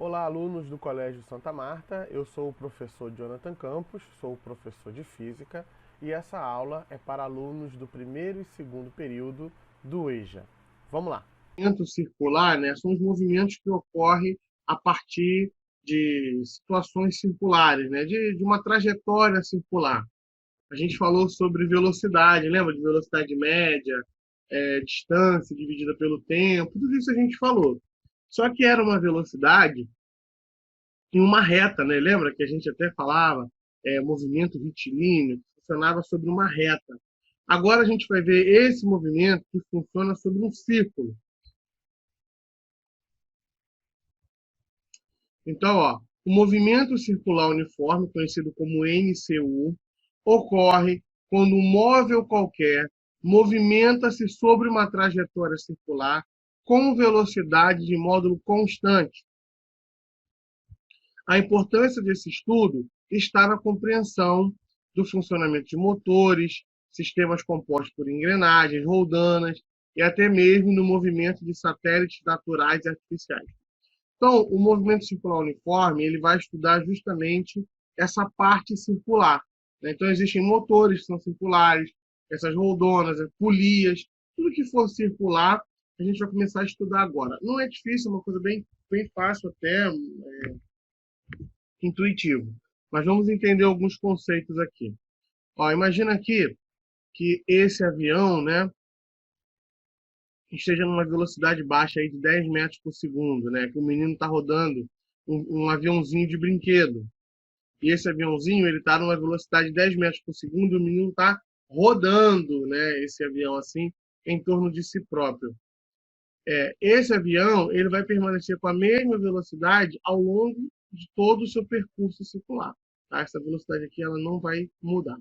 Olá, alunos do Colégio Santa Marta. Eu sou o professor Jonathan Campos, sou professor de Física e essa aula é para alunos do primeiro e segundo período do EJA. Vamos lá! O movimento circular, né, são os movimentos que ocorrem a partir de situações circulares, né, de uma trajetória circular. A gente falou sobre velocidade, lembra de velocidade média, distância dividida pelo tempo, tudo isso a gente falou. Só que era uma velocidade em uma reta, né? Lembra que a gente até falava movimento retilíneo, que funcionava sobre uma reta. Agora a gente vai ver esse movimento que funciona sobre um círculo. Então, ó, o movimento circular uniforme, conhecido como MCU, ocorre quando um móvel qualquer movimenta-se sobre uma trajetória circular com velocidade de módulo constante. A importância desse estudo está na compreensão do funcionamento de motores, sistemas compostos por engrenagens, roldanas e até mesmo no movimento de satélites naturais e artificiais. Então, o movimento circular uniforme ele vai estudar justamente essa parte circular, né? Então, existem motores que são circulares, essas roldonas, polias, tudo que for circular, a gente vai começar a estudar agora. Não é difícil, é uma coisa bem fácil até, intuitivo. Mas vamos entender alguns conceitos aqui. Ó, imagina aqui que esse avião, né, esteja numa velocidade baixa aí de 10 metros por segundo, né, que o menino está rodando um aviãozinho de brinquedo. E esse aviãozinho ele está numa velocidade de 10 metros por segundo e o menino está rodando, né, esse avião assim em torno de si próprio. Esse avião ele vai permanecer com a mesma velocidade ao longo de todo o seu percurso circular. Tá? Essa velocidade aqui ela não vai mudar.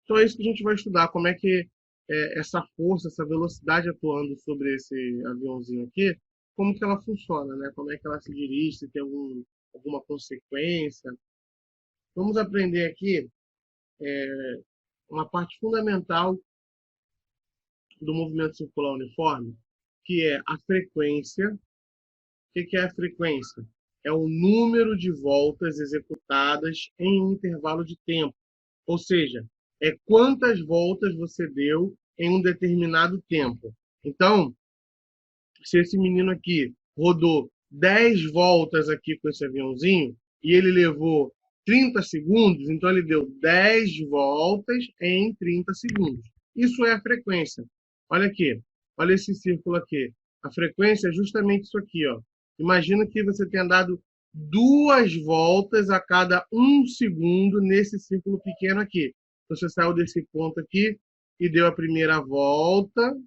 Então é isso que a gente vai estudar, como é que essa força, essa velocidade atuando sobre esse aviãozinho aqui, como que ela funciona, né? Como é que ela se dirige, se tem alguma consequência. Vamos aprender aqui uma parte fundamental do movimento circular uniforme, que é a frequência. O que é a frequência? É o número de voltas executadas em um intervalo de tempo. Ou seja, é quantas voltas você deu em um determinado tempo. Então, se esse menino aqui rodou 10 voltas aqui com esse aviãozinho e ele levou 30 segundos, então ele deu 10 voltas em 30 segundos. Isso é a frequência. Olha aqui, olha esse círculo aqui. A frequência é justamente isso aqui, ó. Imagina que você tenha dado 2 voltas a cada 1 segundo nesse círculo pequeno aqui. Então, você saiu desse ponto aqui e deu a primeira volta,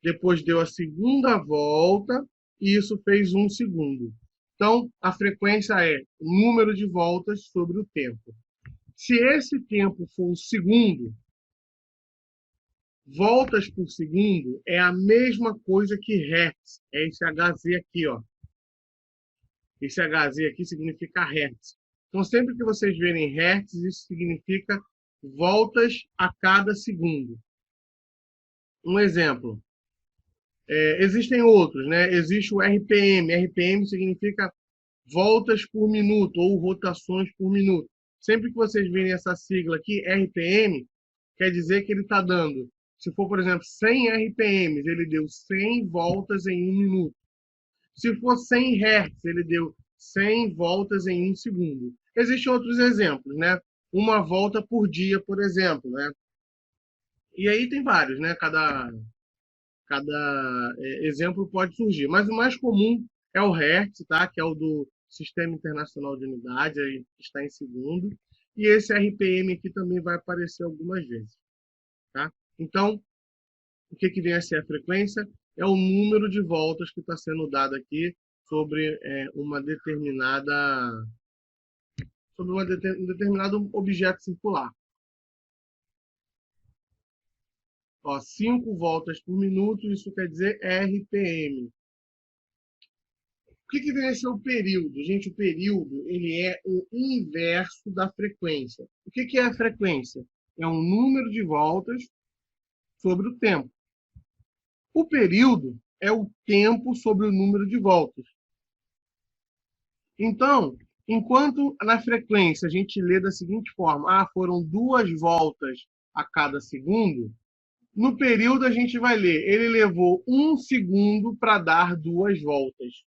depois deu a segunda volta e isso fez 1 segundo. Então, a frequência é o número de voltas sobre o tempo. Se esse tempo for um segundo, voltas por segundo é a mesma coisa que hertz. É esse Hz aqui, ó. Esse Hz aqui significa hertz. Então, sempre que vocês verem hertz, isso significa voltas a cada segundo. Um exemplo. Existem outros, né? Existe o RPM. RPM significa voltas por minuto ou rotações por minuto. Sempre que vocês verem essa sigla aqui, RPM, quer dizer que ele está dando, se for, por exemplo, 100 RPMs, ele deu 100 voltas em 1 minuto. Se for 100 Hz, ele deu 100 voltas em 1 segundo. Existem outros exemplos, né? Uma volta por dia, por exemplo, né? E aí tem vários, né? Cada exemplo pode surgir. Mas o mais comum é o Hertz, tá? Que é o do Sistema Internacional de Unidades, aí está em segundo. E esse RPM aqui também vai aparecer algumas vezes. Tá? Então, o que vem a ser a frequência? É o número de voltas que está sendo dado aqui sobre um determinado objeto circular. Ó, 5 voltas por minuto, isso quer dizer RPM. O que vem a ser o período? Gente, o período ele é o inverso da frequência. O que é a frequência? É um número de voltas sobre o tempo. O período é o tempo sobre o número de voltas. Então, enquanto na frequência a gente lê da seguinte forma, foram 2 voltas a cada segundo, no período a gente vai ler, ele levou 1 segundo para dar 2 voltas.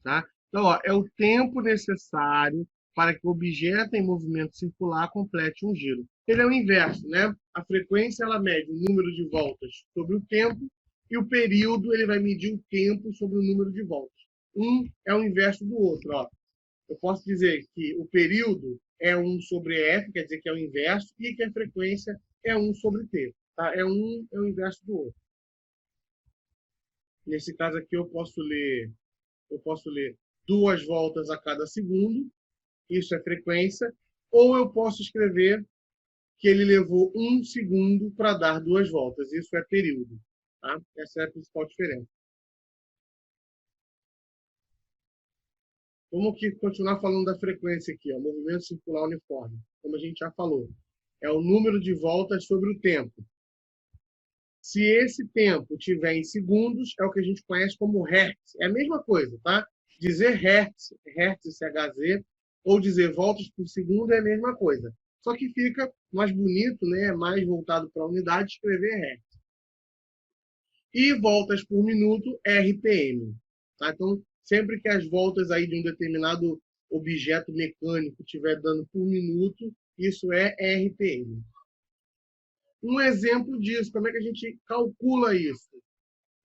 Tá? Então, é o tempo necessário para que o objeto em movimento circular complete um giro. Ele é o inverso, né? A frequência ela mede o número de voltas sobre o tempo e o período ele vai medir o tempo sobre o número de voltas. Um é o inverso do outro. Ó. Eu posso dizer que o período é 1 sobre F, quer dizer que é o inverso, e que a frequência é 1 sobre T. Tá? É o inverso do outro. Nesse caso aqui eu posso ler 2 voltas a cada segundo, isso é frequência, ou eu posso escrever que ele levou 1 segundo para dar 2 voltas, isso é período. Tá? Essa é a principal diferença. Vamos aqui continuar falando da frequência aqui, ó, movimento circular uniforme, como a gente já falou. É o número de voltas sobre o tempo. Se esse tempo tiver em segundos, é o que a gente conhece como hertz. É a mesma coisa, tá? Dizer hertz, CHZ, ou dizer voltas por segundo é a mesma coisa. Só que fica mais bonito, né? Mais voltado para a unidade, escrever hertz. E voltas por minuto, RPM. Tá? Então, sempre que as voltas aí de um determinado objeto mecânico estiver dando por minuto, isso é RPM. Um exemplo disso, como é que a gente calcula isso?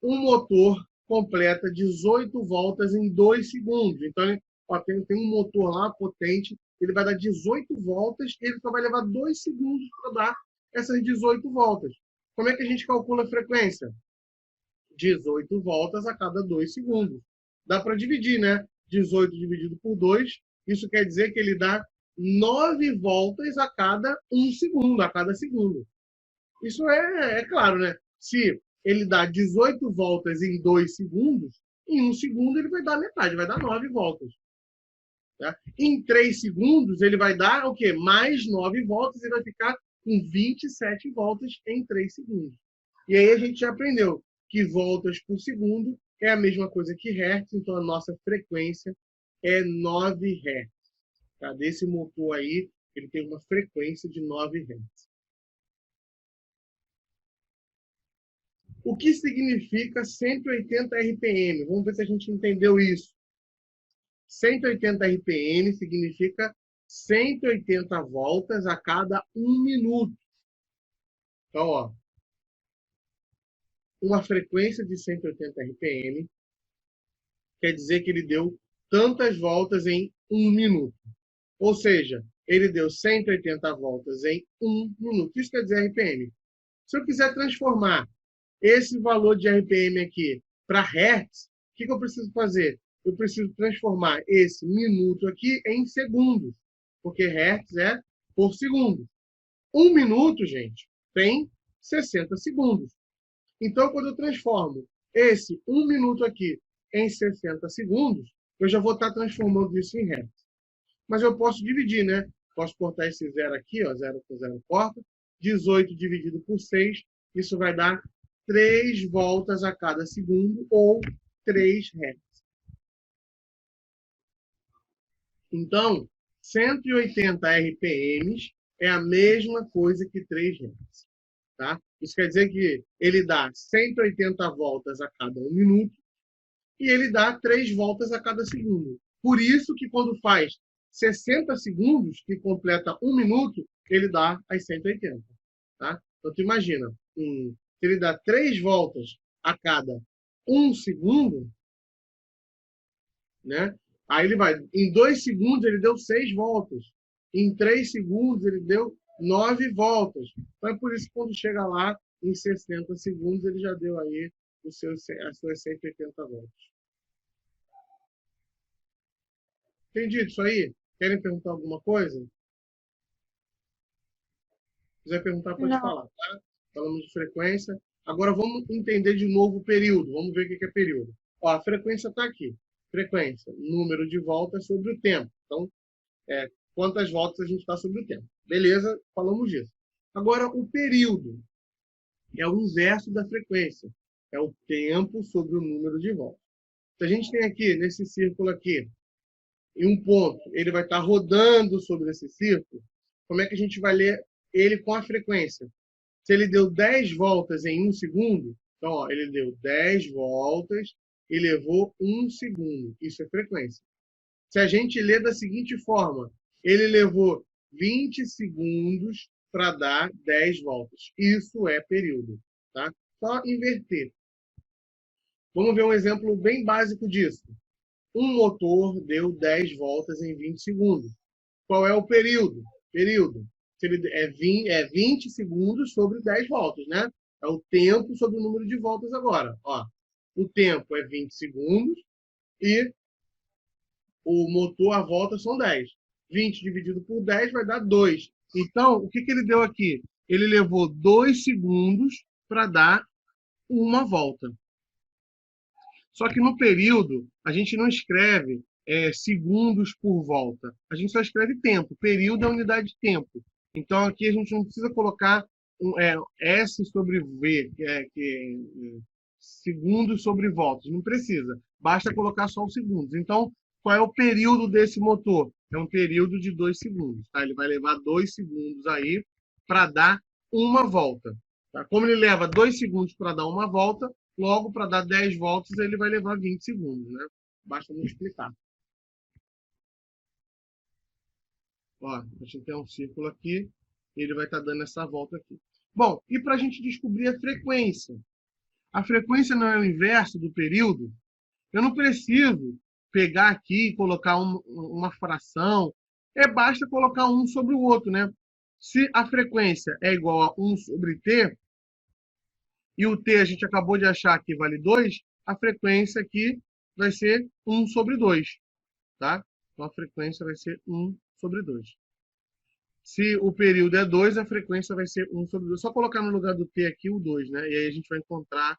Um motor completa 18 voltas em 2 segundos. Então, ó, tem um motor lá potente, ele vai dar 18 voltas e ele só vai levar 2 segundos para dar essas 18 voltas. Como é que a gente calcula a frequência? 18 voltas a cada 2 segundos. Dá para dividir, né? 18 dividido por 2, isso quer dizer que ele dá 9 voltas a cada 1 segundo, a cada segundo. Isso é claro, né? Se ele dá 18 voltas em 2 segundos, em 1 segundo ele vai dar metade, vai dar 9 voltas. Tá? Em 3 segundos ele vai dar o quê? Mais 9 voltas e vai ficar com 27 voltas em 3 segundos. E aí a gente já aprendeu que voltas por segundo é a mesma coisa que hertz, então a nossa frequência é 9 hertz. Tá? Desse motor aí, ele tem uma frequência de 9 hertz. O que significa 180 RPM? Vamos ver se a gente entendeu isso. 180 RPM significa 180 voltas a cada 1 minuto. Então, ó, uma frequência de 180 RPM quer dizer que ele deu tantas voltas em 1 minuto. Ou seja, ele deu 180 voltas em 1 minuto. Isso quer dizer RPM. Se eu quiser transformar esse valor de RPM aqui para Hertz, o que eu preciso fazer? Eu preciso transformar esse minuto aqui em segundos, porque Hertz é por segundo. 1 minuto, gente, tem 60 segundos. Então, quando eu transformo esse 1 minuto aqui em 60 segundos, eu já vou estar transformando isso em Hertz. Mas eu posso dividir, né? Posso cortar esse zero aqui, ó, 0 por 0 corta. 18 dividido por 6, isso vai dar 3 voltas a cada segundo ou 3 Hz. Então, 180 RPMs é a mesma coisa que 3 Hz. Tá? Isso quer dizer que ele dá 180 voltas a cada 1 minuto e ele dá 3 voltas a cada segundo. Por isso que quando faz 60 segundos, que completa 1 minuto, ele dá as 180. Tá? Então, tu imagina, se ele dá 3 voltas a cada 1 segundo, né? Aí ele vai, em 2 segundos ele deu 6 voltas. Em 3 segundos ele deu 9 voltas. Então é por isso que quando chega lá, em 60 segundos, ele já deu aí as suas 180 voltas. Entendido isso aí? Querem perguntar alguma coisa? Se quiser perguntar, pode Não. falar, tá? Falamos de frequência. Agora vamos entender de novo o período. Vamos ver o que é período. Ó, a frequência está aqui. Frequência, número de voltas sobre o tempo. Então, quantas voltas a gente está sobre o tempo. Beleza, falamos disso. Agora, o período é o inverso da frequência. É o tempo sobre o número de voltas. Se a gente tem aqui, nesse círculo aqui, em um ponto, ele vai estar rodando sobre esse círculo, como é que a gente vai ler ele com a frequência? Se ele deu 10 voltas em 1 segundo, então, ó, ele deu 10 voltas e levou 1 segundo. Isso é frequência. Se a gente lê da seguinte forma, ele levou 20 segundos para dar 10 voltas. Isso é período. Tá? Só inverter. Vamos ver um exemplo bem básico disso. Um motor deu 10 voltas em 20 segundos. Qual é o período? Período. É 20 segundos sobre 10 voltas, né? É o tempo sobre o número de voltas agora. Ó, o tempo é 20 segundos e o motor, a volta são 10. 20 dividido por 10 vai dar 2. Então, o que ele deu aqui? Ele levou 2 segundos para dar uma volta. Só que no período, a gente não escreve segundos por volta. A gente só escreve tempo. Período é unidade de tempo. Então, aqui a gente não precisa colocar S sobre V, segundos sobre voltas. Não precisa. Basta colocar só os segundos. Então, qual é o período desse motor? É um período de 2 segundos. Tá? Ele vai levar 2 segundos aí para dar uma volta. Tá? Como ele leva 2 segundos para dar uma volta, logo, para dar 10 voltas, ele vai levar 20 segundos. Né? Basta me explicar. Ó, a gente tem um círculo aqui, ele vai estar dando essa volta aqui. Bom, e para a gente descobrir a frequência? A frequência não é o inverso do período? Eu não preciso pegar aqui e colocar uma fração. Basta colocar um sobre o outro, né? Se a frequência é igual a 1 sobre t, e o t a gente acabou de achar que vale 2, a frequência aqui vai ser 1 sobre 2. Tá? Então, a frequência vai ser 1 sobre 2. Se o período é 2, a frequência vai ser 1 sobre 2. Só colocar no lugar do t aqui o 2, né? E aí a gente vai encontrar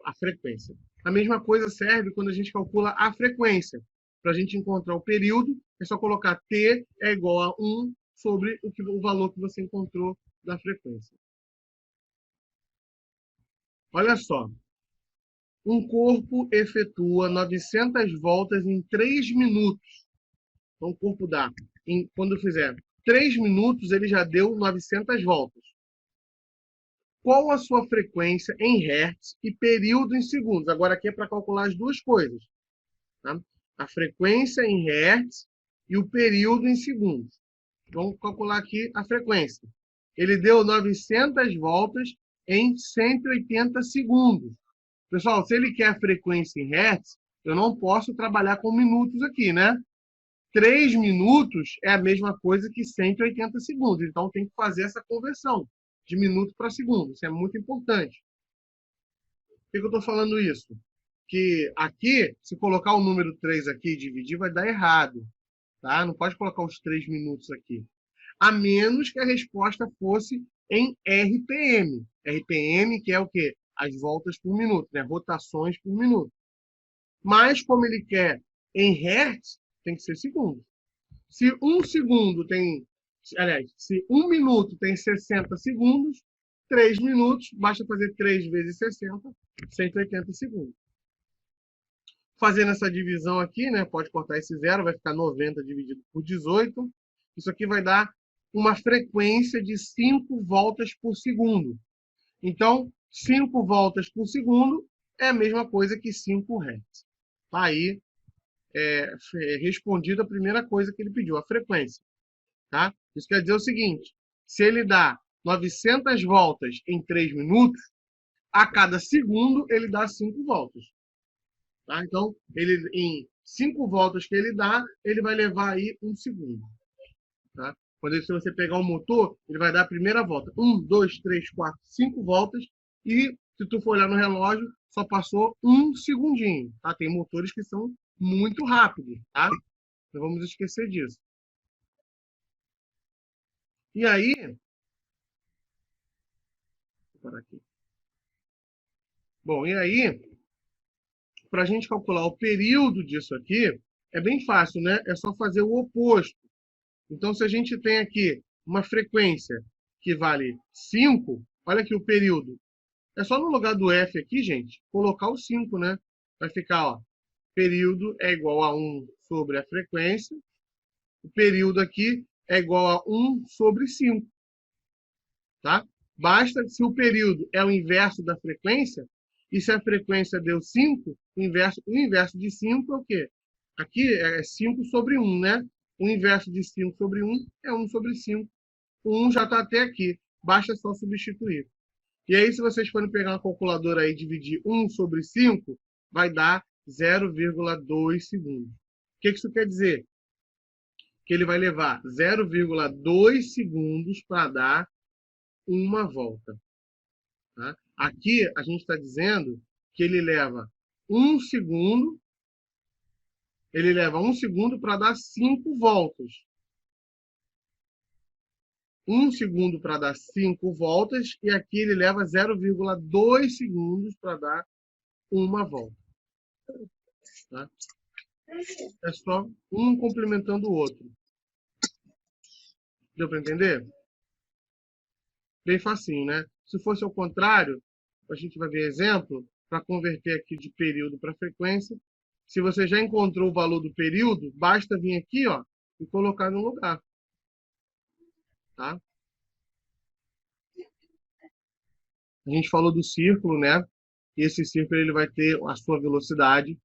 a frequência. A mesma coisa serve quando a gente calcula a frequência. Para a gente encontrar o período, é só colocar t é igual a 1 sobre o valor que você encontrou da frequência. Olha só. Um corpo efetua 900 voltas em 3 minutos. Então, o corpo dá, quando fizer 3 minutos, ele já deu 900 voltas. Qual a sua frequência em hertz e período em segundos? Agora aqui é para calcular as duas coisas. Tá? A frequência em hertz e o período em segundos. Vamos calcular aqui a frequência. Ele deu 900 voltas em 180 segundos. Pessoal, se ele quer a frequência em hertz, eu não posso trabalhar com minutos aqui, né? 3 minutos é a mesma coisa que 180 segundos. Então, tem que fazer essa conversão de minuto para segundo. Isso é muito importante. Por que eu estou falando isso? Que aqui, se colocar o número 3 aqui e dividir, vai dar errado. Tá? Não pode colocar os 3 minutos aqui. A menos que a resposta fosse em RPM. RPM, que é o quê? As voltas por minuto, né? Rotações por minuto. Mas, como ele quer em hertz, tem que ser segundo. Se 1 segundo tem... Aliás, se 1 minuto tem 60 segundos, 3 minutos, basta fazer 3 vezes 60, 180 segundos. Fazendo essa divisão aqui, né? Pode cortar esse zero, vai ficar 90 dividido por 18. Isso aqui vai dar uma frequência de 5 voltas por segundo. Então, 5 voltas por segundo é a mesma coisa que 5 Hz. Tá aí respondido a primeira coisa que ele pediu, a frequência. Tá? Isso quer dizer o seguinte, se ele dá 900 voltas em 3 minutos, a cada segundo ele dá 5 voltas. Tá? Então, em 5 voltas que ele dá, ele vai levar aí 1 segundo. Tá? Se você pegar o motor, ele vai dar a primeira volta. 1, 2, 3, 4, 5 voltas. E se tu for olhar no relógio, só passou 1 segundinho. Tá? Tem motores que são muito rápidos. Tá? Não vamos esquecer disso. E aí... Vou parar aqui. Bom, e aí, para a gente calcular o período disso aqui, é bem fácil, né? É só fazer o oposto. Então, se a gente tem aqui uma frequência que vale 5, olha aqui o período. É só no lugar do F aqui, gente, colocar o 5, né? Vai ficar, ó, Período é igual a 1 sobre a frequência. O período aqui é igual a 1 sobre 5. Tá? Basta, se o período é o inverso da frequência, e se a frequência deu 5, o inverso de 5 é o quê? Aqui é 5 sobre 1, né? O inverso de 5 sobre 1 é 1 sobre 5. O 1 já está até aqui. Basta só substituir. E aí, se vocês forem pegar uma calculadora aí e dividir 1 sobre 5, vai dar 0,2 segundos. O que isso quer dizer? Que ele vai levar 0,2 segundos para dar uma volta. Tá? Aqui, a gente está dizendo que ele leva 1 segundo, para dar 5 voltas. 1 segundo para dar 5 voltas, e aqui ele leva 0,2 segundos para dar uma volta. Tá? É só um complementando o outro. Deu para entender? Bem facinho, né? Se fosse ao contrário, a gente vai ver exemplo para converter aqui de período para frequência. Se você já encontrou o valor do período, basta vir aqui, ó, e colocar no lugar. Tá? A gente falou do círculo, né? E esse círculo ele vai ter a sua velocidade.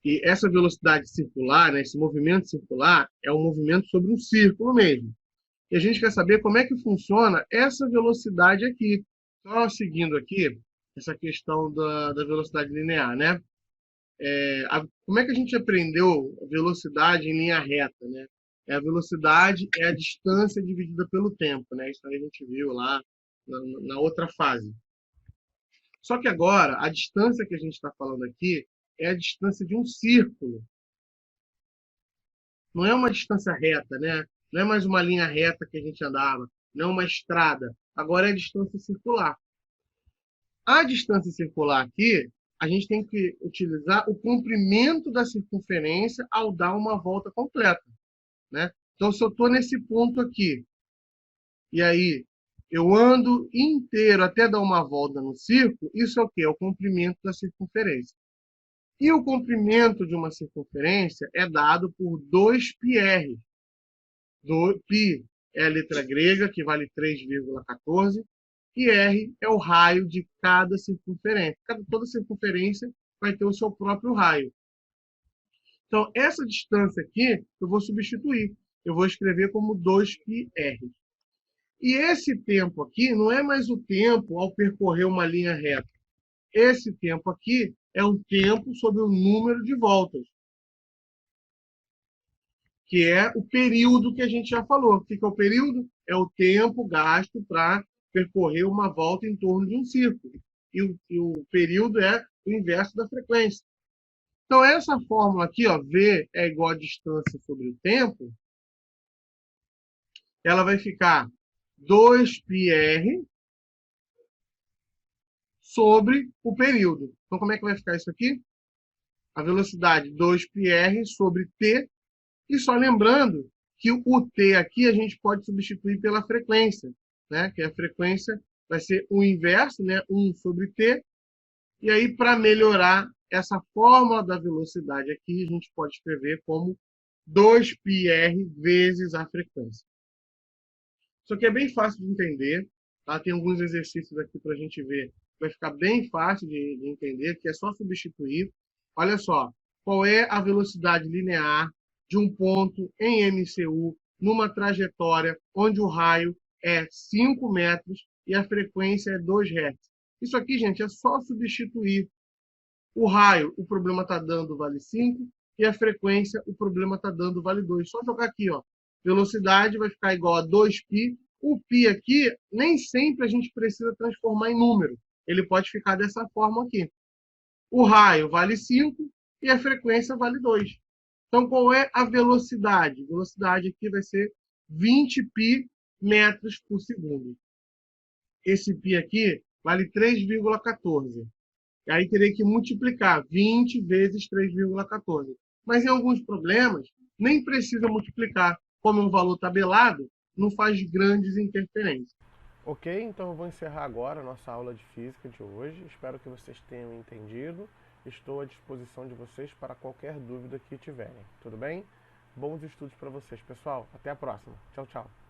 E essa velocidade circular, né, esse movimento circular, é um movimento sobre um círculo mesmo. E a gente quer saber como é que funciona essa velocidade aqui. Só seguindo aqui, essa questão da velocidade linear, né? Como é que a gente aprendeu a velocidade em linha reta, né? A velocidade é a distância dividida pelo tempo, né? Isso aí a gente viu lá na outra fase. Só que agora, a distância que a gente está falando aqui é a distância de um círculo. Não é uma distância reta, né? Não é mais uma linha reta que a gente andava, não é uma estrada. Agora é a distância circular. A distância circular aqui, a gente tem que utilizar o comprimento da circunferência ao dar uma volta completa, né? Então, se eu estou nesse ponto aqui, e aí eu ando inteiro até dar uma volta no círculo, isso é o quê? É o comprimento da circunferência. E o comprimento de uma circunferência é dado por 2πr. Π é a letra grega, que vale 3,14, e R é o raio de cada circunferência. Toda circunferência vai ter o seu próprio raio. Então, essa distância aqui, eu vou substituir. Eu vou escrever como 2πr. E esse tempo aqui não é mais o tempo ao percorrer uma linha reta. Esse tempo aqui é o tempo sobre o número de voltas, que é o período que a gente já falou. O que é o período? É o tempo gasto para percorrer uma volta em torno de um círculo. E o período é o inverso da frequência. Então, essa fórmula aqui, ó, V é igual a distância sobre o tempo, ela vai ficar 2πr sobre o período. Então, como é que vai ficar isso aqui? A velocidade 2πr sobre t. E só lembrando que o t aqui a gente pode substituir pela frequência, né? Que a frequência vai ser o inverso, né? 1 sobre t. E aí, para melhorar essa fórmula da velocidade aqui, a gente pode escrever como 2πr vezes a frequência. Isso aqui é bem fácil de entender. Tá? Tem alguns exercícios aqui para a gente ver. Vai ficar bem fácil de entender, que é só substituir. Olha só, qual é a velocidade linear de um ponto em MCU numa trajetória onde o raio é 5 metros e a frequência é 2 Hz. Isso aqui, gente, é só substituir. O raio, o problema está dando vale 5, e a frequência, o problema está dando vale 2. Só jogar aqui, ó. Velocidade vai ficar igual a 2π. O π aqui, nem sempre a gente precisa transformar em número. Ele pode ficar dessa forma aqui. O raio vale 5 e a frequência vale 2. Então, qual é a velocidade? A velocidade aqui vai ser 20π metros por segundo. Esse π aqui vale 3,14. Aí teria que multiplicar 20 vezes 3,14. Mas em alguns problemas, nem precisa multiplicar. Como é um valor tabelado, não faz grandes interferências. Ok, então eu vou encerrar agora a nossa aula de física de hoje. Espero que vocês tenham entendido estou à disposição de vocês para qualquer dúvida que tiverem, tudo bem? Bons estudos para vocês, pessoal. Até a próxima. Tchau, tchau.